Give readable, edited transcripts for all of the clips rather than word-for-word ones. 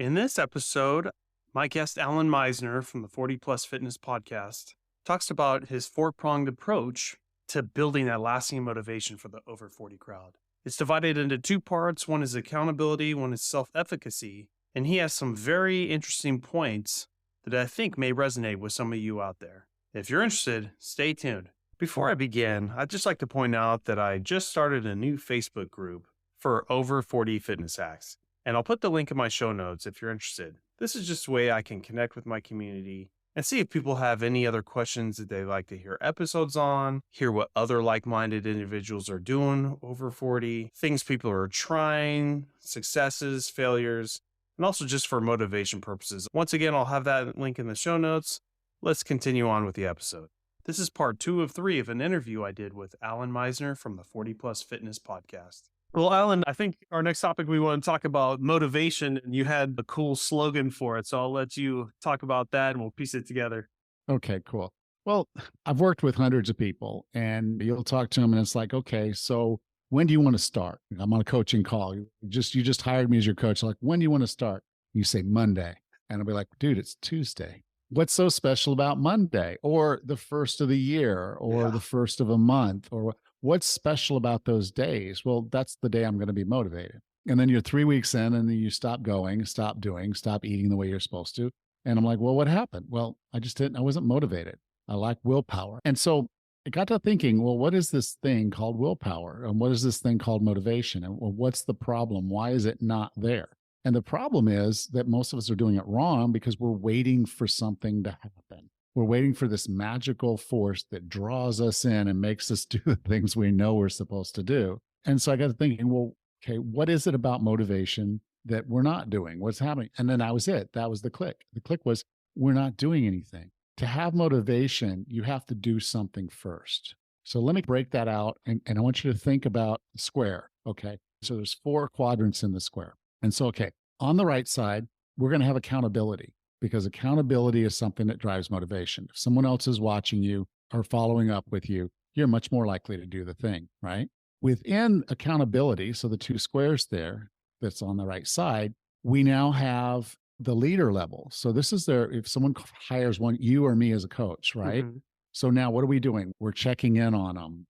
In this episode, my guest Allan Misner from the 40 Plus Fitness podcast talks about his four-pronged approach to building that lasting motivation for the over 40 crowd. It's divided into two parts. One is accountability, one is self-efficacy, and he has some very interesting points that I think may resonate with some of you out there. If you're interested, stay tuned. Before I begin, I'd just like to point out that I just started a new Facebook group for over 40 fitness hacks. And I'll put the link in my show notes if you're interested. This is just a way I can connect with my community and see if people have any other questions that they'd like to hear episodes on, hear what other like-minded individuals are doing over 40, things people are trying, successes, failures, and also just for motivation purposes. Once again, I'll have that link in the show notes. Let's continue on with the episode. This is part 2 of 3 of an interview I did with Allan Misner from the 40 Plus Fitness podcast. Well, Allan, I think our next topic we want to talk about motivation, and you had a cool slogan for it. So I'll let you talk about that and we'll piece it together. Okay, cool. Well, I've worked with hundreds of people and you'll talk to them and it's like, okay, so when do you want to start? I'm on a coaching call. You just hired me as your coach. Like, when do you want to start? You say Monday. And I'll be like, dude, it's Tuesday. What's so special about Monday or the first of the year or the first of a month or what's special about those days? Well, that's the day I'm going to be motivated. And then you're 3 weeks in and then you stop going, stop doing, stop eating the way you're supposed to. And I'm like, well, what happened? Well, I wasn't motivated. I lack willpower. And so I got to thinking, well, what is this thing called willpower? And what is this thing called motivation? And well, what's the problem? Why is it not there? And the problem is that most of us are doing it wrong because we're waiting for something to happen. We're waiting for this magical force that draws us in and makes us do the things we know we're supposed to do. And so I got to thinking, well, okay, what is it about motivation that we're not doing? What's happening? And then that was it. That was the click. The click was, we're not doing anything. To have motivation, you have to do something first. So let me break that out. And I want you to think about the square. Okay. So there's 4 quadrants in the square. And so, okay, on the right side, we're going to have accountability because accountability is something that drives motivation. If someone else is watching you or following up with you, you're much more likely to do the thing, right? Within accountability, so the 2 squares there that's on the right side, we now have the leader level. So this is if someone hires you or me as a coach, right? Mm-hmm. So now what are we doing? We're checking in on them.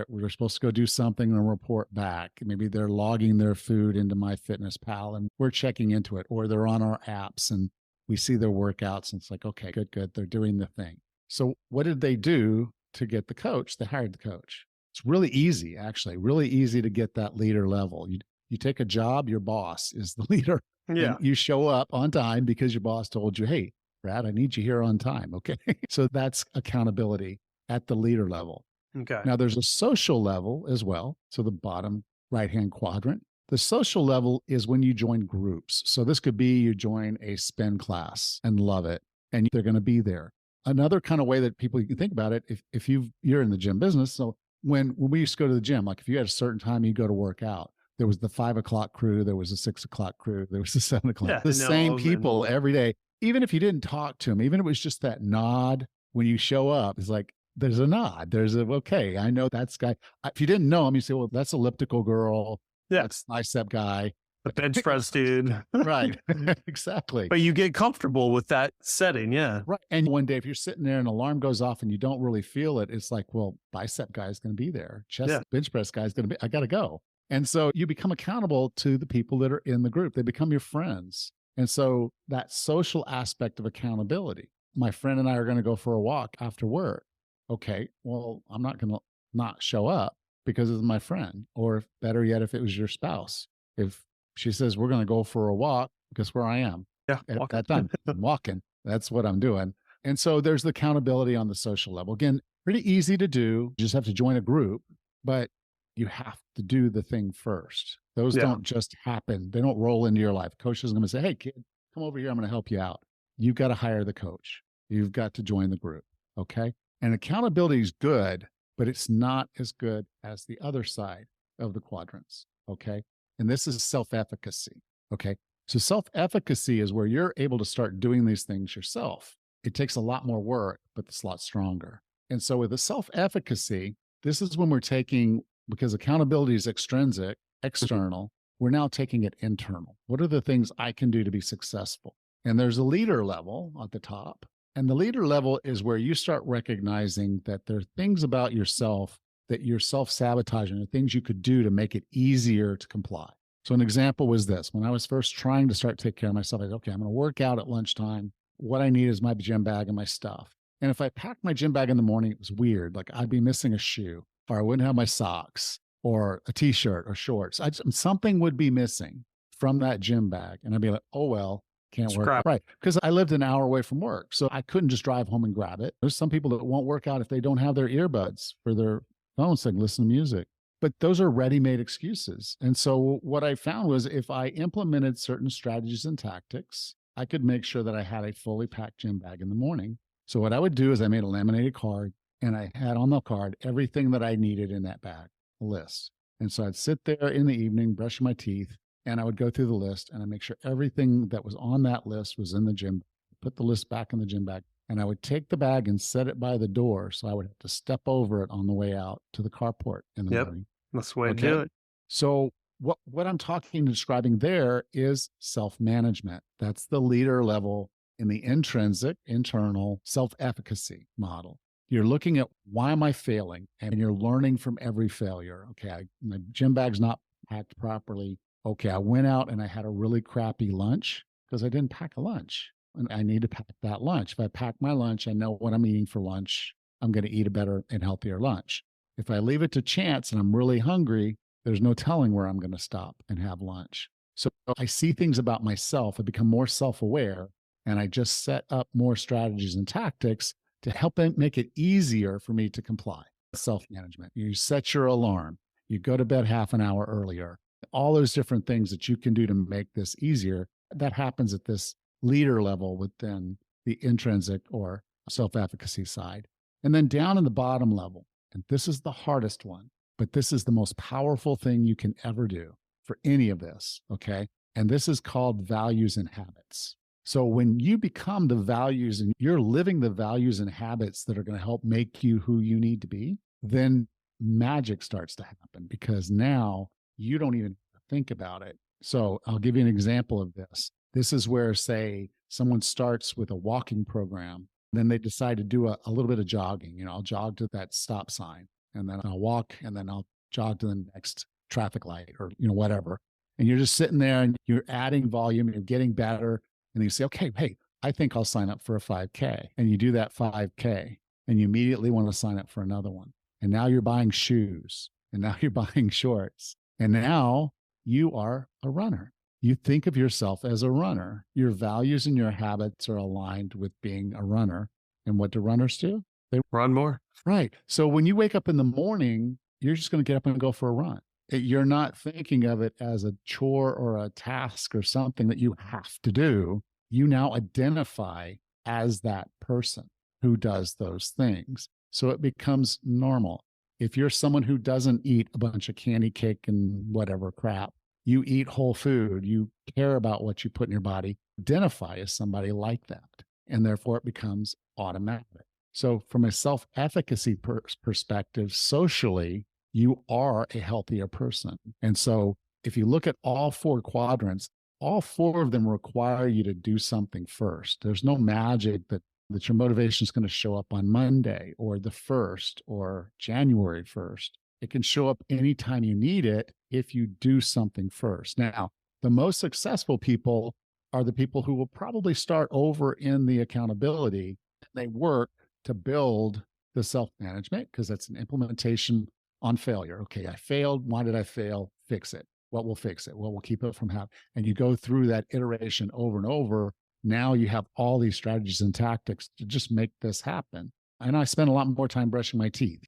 We're supposed to go do something and report back. Maybe they're logging their food into MyFitnessPal and we're checking into it, or they're on our apps and we see their workouts and it's like, okay, good. They're doing the thing. So what did they do to get the coach? They hired the coach. It's really easy, actually, really easy to get that leader level. You take a job, your boss is the leader. Yeah. And you show up on time because your boss told you, hey, Brad, I need you here on time. Okay. So that's accountability at the leader level. Okay. Now there's a social level as well. So the bottom right-hand quadrant. The social level is when you join groups. So this could be you join a spin class and love it, and they're going to be there. Another kind of way that people, you can think about it, if you're in the gym business. So when we used to go to the gym, like if you had a certain time you go to work out, there was the 5 o'clock crew, there was a 6 o'clock crew, there was the 7 o'clock. Yeah, the same people every day. Even if you didn't talk to them, even if it was just that nod when you show up, it's like, there's a nod. Okay, I know that's guy. If you didn't know him, you say, well, that's elliptical girl. Yeah. That's bicep guy. The bench press dude. Right. Exactly. But you get comfortable with that setting. Yeah. Right. And one day, if you're sitting there and an alarm goes off and you don't really feel it, it's like, well, bicep guy is going to be there. Bench press guy is going to be, I got to go. And so you become accountable to the people that are in the group. They become your friends. And so that social aspect of accountability, my friend and I are going to go for a walk after work. Okay, well, I'm not going to not show up because it's my friend. Or better yet, if it was your spouse, if she says, we're going to go for a walk, guess where I am? Yeah, at that time, I'm walking. That's what I'm doing. And so there's the accountability on the social level. Again, pretty easy to do. You just have to join a group, but you have to do the thing first. Those don't just happen. They don't roll into your life. Coach is going to say, hey, kid, come over here. I'm going to help you out. You've got to hire the coach. You've got to join the group. Okay. And accountability is good, but it's not as good as the other side of the quadrants. Okay. And this is self-efficacy. Okay. So self-efficacy is where you're able to start doing these things yourself. It takes a lot more work, but it's a lot stronger. And so with the self-efficacy, this is when we're taking, because accountability is extrinsic, external, we're now taking it internal. What are the things I can do to be successful? And there's a leader level at the top. And the leader level is where you start recognizing that there are things about yourself that you're self-sabotaging, or things you could do to make it easier to comply. So an example was this. When I was first trying to start to take care of myself, I said, okay, I'm going to work out at lunchtime. What I need is my gym bag and my stuff. And if I packed my gym bag in the morning, it was weird. Like I'd be missing a shoe, or I wouldn't have my socks or a t-shirt or shorts. Something would be missing from that gym bag. And I'd be like, oh, well, can't work. Scrap. Right. Because I lived an hour away from work. So I couldn't just drive home and grab it. There's some people that won't work out if they don't have their earbuds for their phones so they can listen to music. But those are ready-made excuses. And so what I found was if I implemented certain strategies and tactics, I could make sure that I had a fully packed gym bag in the morning. So what I would do is I made a laminated card, and I had on the card everything that I needed in that bag, a list. And so I'd sit there in the evening, brush my teeth, and I would go through the list, and I'd make sure everything that was on that list was in the gym, put the list back in the gym bag, and I would take the bag and set it by the door. So I would have to step over it on the way out to the carport in the morning. That's the way to do it. So what I'm talking and describing there is self-management. That's the leader level in the intrinsic, internal self-efficacy model. You're looking at why am I failing? And you're learning from every failure. Okay, my gym bag's not packed properly. Okay, I went out and I had a really crappy lunch because I didn't pack a lunch. And I need to pack that lunch. If I pack my lunch, I know what I'm eating for lunch. I'm going to eat a better and healthier lunch. If I leave it to chance and I'm really hungry, there's no telling where I'm going to stop and have lunch. So I see things about myself. I become more self-aware, and I just set up more strategies and tactics to help make it easier for me to comply. Self-management. You set your alarm. You go to bed half an hour earlier. All those different things that you can do to make this easier. That happens at this leader level within the intrinsic or self-efficacy side. And then down in the bottom level, and this is the hardest one, but this is the most powerful thing you can ever do for any of this, okay? And this is called values and habits. So when you become the values and you're living the values and habits that are going to help make you who you need to be, then magic starts to happen, because now you don't even think about it. So I'll give you an example of this. This is where, say, someone starts with a walking program, then they decide to do a little bit of jogging. You know, I'll jog to that stop sign, and then I'll walk, and then I'll jog to the next traffic light, or, you know, whatever. And you're just sitting there and you're adding volume and you're getting better. And you say, okay, hey, I think I'll sign up for a 5K. And you do that 5K, and you immediately want to sign up for another one. And now you're buying shoes, and now you're buying shorts. And now you are a runner. You think of yourself as a runner. Your values and your habits are aligned with being a runner. And what do runners do? They run more. Right. So when you wake up in the morning, you're just going to get up and go for a run. You're not thinking of it as a chore or a task or something that you have to do. You now identify as that person who does those things. So it becomes normal. If you're someone who doesn't eat a bunch of candy cake and whatever crap, you eat whole food, you care about what you put in your body, identify as somebody like that. And therefore it becomes automatic. So from a self-efficacy perspective, socially, you are a healthier person. And so if you look at all four quadrants, all four of them require you to do something first. There's no magic that your motivation is going to show up on Monday or the 1st or January 1st. It can show up anytime you need it if you do something first. Now, the most successful people are the people who will probably start over in the accountability. They work to build the self-management, because that's an implementation on failure. Okay, I failed. Why did I fail? Fix it. What will fix it? What will keep it from happening? And you go through that iteration over and over. Now you have all these strategies and tactics to just make this happen. And I spent a lot more time brushing my teeth.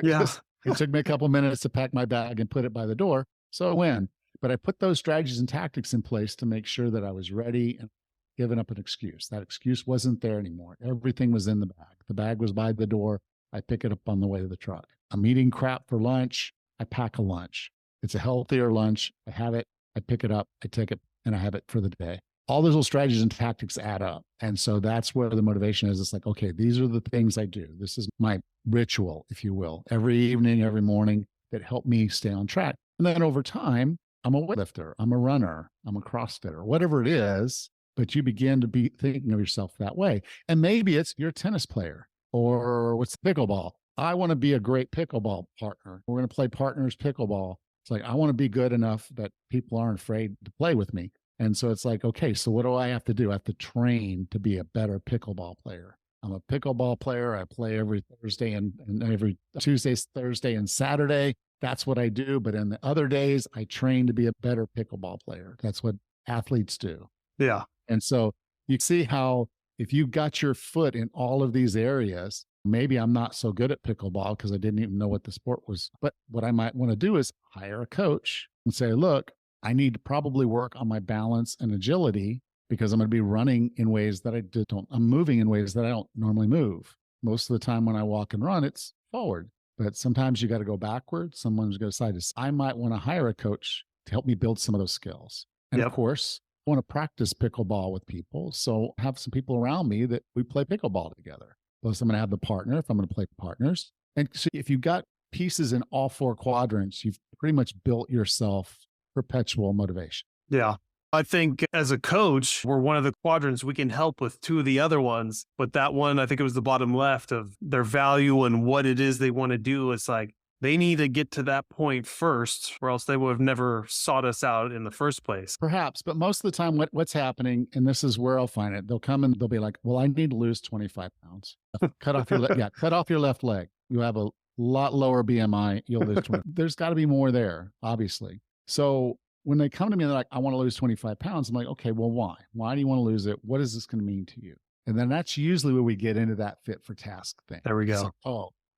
Yeah. It took me a couple minutes to pack my bag and put it by the door. So I win. But I put those strategies and tactics in place to make sure that I was ready and giving up an excuse. That excuse wasn't there anymore. Everything was in the bag. The bag was by the door. I pick it up on the way to the truck. I'm eating crap for lunch. I pack a lunch. It's a healthier lunch. I have it. I pick it up. I take it, and I have it for the day. All those little strategies and tactics add up. And so that's where the motivation is. It's like, okay, these are the things I do. This is my ritual, if you will, every evening, every morning, that help me stay on track. And then over time, I'm a weightlifter, I'm a runner, I'm a CrossFitter, whatever it is, but you begin to be thinking of yourself that way. And maybe it's you're a tennis player or what's pickleball. I want to be a great pickleball partner. We're going to play partners pickleball. It's like, I want to be good enough that people aren't afraid to play with me. And so it's like, okay, so what do I have to do? I have to train to be a better pickleball player. I'm a pickleball player. I play every Thursday and every Tuesday, Thursday, and Saturday. That's what I do. But in the other days, I train to be a better pickleball player. That's what athletes do. Yeah. And so you see how if you got your foot in all of these areas, maybe I'm not so good at pickleball because I didn't even know what the sport was. But what I might want to do is hire a coach and say, look, I need to probably work on my balance and agility because I'm going to be running in ways that I'm moving in ways that I don't normally move. Most of the time when I walk and run, it's forward. But sometimes you got to go backwards. Someone's going to decide I might want to hire a coach to help me build some of those skills. And of Yep. course, I want to practice pickleball with people. So have some people around me that we play pickleball together. Plus, I'm going to have the partner if I'm going to play partners. And so if you've got pieces in all four quadrants, you've pretty much built yourself perpetual motivation. Yeah. I think as a coach, we're one of the quadrants. We can help with two of the other ones. But that one, I think it was the bottom left of their value and what it is they want to do. It's like they need to get to that point first, or else they would have never sought us out in the first place. Perhaps, but most of the time, what's happening, and this is where I'll find it, they'll come and they'll be like, well, I need to lose 25 pounds. Cut off your left leg. You have a lot lower BMI. You'll lose 20. There's got to be more there, obviously. So when they come to me, they're like, I want to lose 25 pounds. I'm like, okay, well, why? Why do you want to lose it? What is this going to mean to you? And then that's usually where we get into that fit for task thing. There we go. It's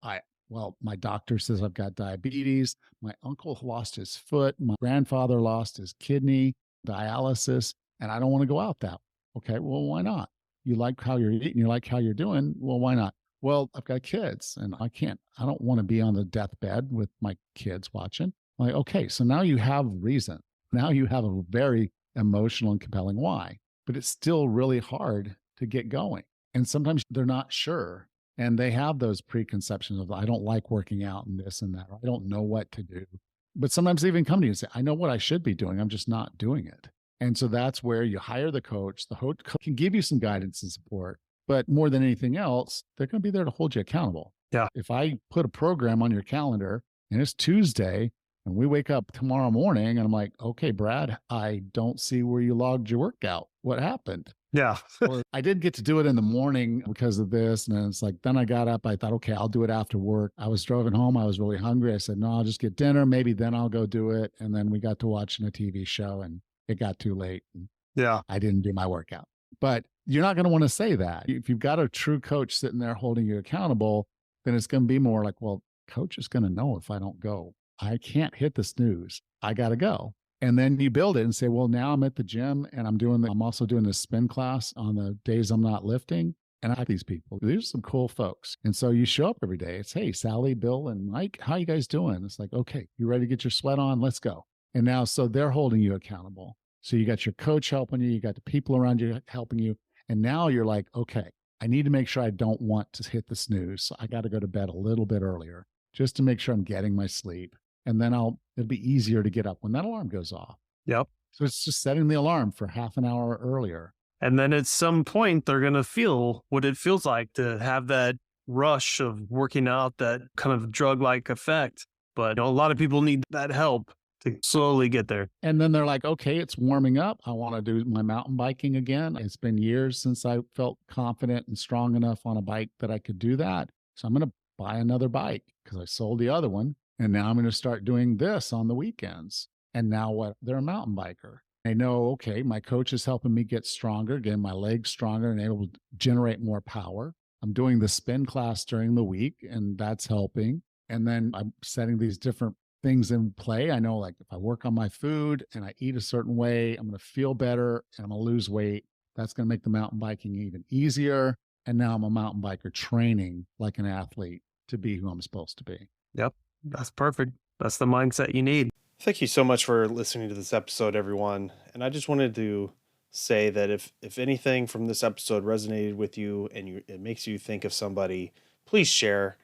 like, well, my doctor says I've got diabetes. My uncle lost his foot. My grandfather lost his kidney, dialysis, and I don't want to go out that. Okay, well, why not? You like how you're eating, you like how you're doing. Well, why not? Well, I've got kids and I don't want to be on the deathbed with my kids watching. I'm like, okay, so now you have reason. Now you have a very emotional and compelling why, but it's still really hard to get going. And sometimes they're not sure. And they have those preconceptions of, I don't like working out and this and that, or I don't know what to do. But sometimes they even come to you and say, I know what I should be doing. I'm just not doing it. And so that's where you hire the coach. The coach can give you some guidance and support, but more than anything else, they're going to be there to hold you accountable. Yeah. If I put a program on your calendar and it's Tuesday and we wake up tomorrow morning and I'm like, okay, Brad, I don't see where you logged your workout. What happened? Yeah. Or I did get to do it in the morning because of this. And then it's like, then I got up. I thought, okay, I'll do it after work. I was driving home. I was really hungry. I said, no, I'll just get dinner. Maybe then I'll go do it. And then we got to watching a TV show and it got too late. And Yeah. I didn't do my workout. But you're not going to want to say that. If you've got a true coach sitting there holding you accountable, then it's going to be more like, well, coach is going to know if I don't go. I can't hit the snooze. I got to go. And then you build it and say, well, now I'm at the gym and I'm also doing this spin class on the days I'm not lifting. And I like these people. These are some cool folks. And so you show up every day. It's, hey, Sally, Bill, and Mike, how you guys doing? It's like, okay, you ready to get your sweat on? Let's go. And now, so they're holding you accountable. So you got your coach helping you. You got the people around you helping you. And now you're like, okay, I need to make sure I don't want to hit the snooze. So I got to go to bed a little bit earlier just to make sure I'm getting my sleep. And then it'll be easier to get up when that alarm goes off. Yep. So it's just setting the alarm for half an hour earlier. And then at some point, they're going to feel what it feels like to have that rush of working out, that kind of drug-like effect. But a lot of people need that help to slowly get there. And then they're like, okay, it's warming up. I want to do my mountain biking again. It's been years since I felt confident and strong enough on a bike that I could do that. So I'm going to buy another bike because I sold the other one. And now I'm going to start doing this on the weekends. And now what? They're a mountain biker. I know, okay, my coach is helping me get stronger, getting my legs stronger and able to generate more power. I'm doing the spin class during the week and that's helping. And then I'm setting these different things in play. I know, like, if I work on my food and I eat a certain way, I'm going to feel better and I'm going to lose weight. That's going to make the mountain biking even easier. And now I'm a mountain biker training like an athlete to be who I'm supposed to be. Yep. That's perfect. That's the mindset you need. Thank you so much for listening to this episode, everyone. And I just wanted to say that if anything from this episode resonated with you and it makes you think of somebody, please share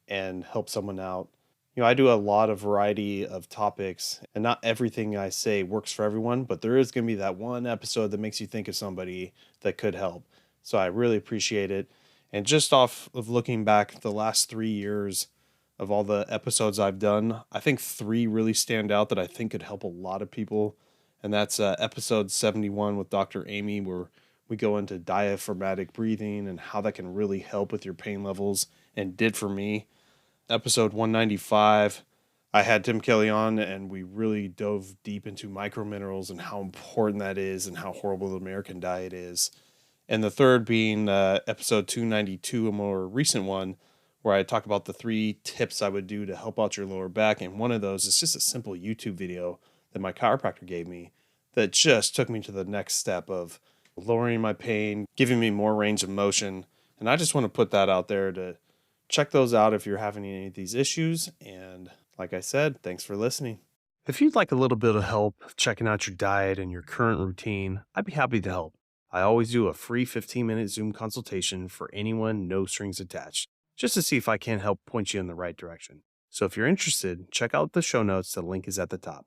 and help someone out. I do a lot of variety of topics, and not everything I say works for everyone, but there is going to be that one episode that makes you think of somebody that could help. So I really appreciate it. And just off of looking back the last 3 years of all the episodes I've done, I think three really stand out that I think could help a lot of people. And that's episode 71 with Dr. Amy, where we go into diaphragmatic breathing and how that can really help with your pain levels and did for me. Episode 195, I had Tim Kelly on and we really dove deep into microminerals and how important that is and how horrible the American diet is. And the third being episode 292, a more recent one, where I talk about the 3 tips I would do to help out your lower back. And one of those is just a simple YouTube video that my chiropractor gave me that just took me to the next step of lowering my pain, giving me more range of motion. And I just want to put that out there to check those out if you're having any of these issues. And like I said, thanks for listening. If you'd like a little bit of help checking out your diet and your current routine, I'd be happy to help. I always do a free 15-minute Zoom consultation for anyone, no strings attached, just to see if I can help point you in the right direction. So if you're interested, check out the show notes. The link is at the top.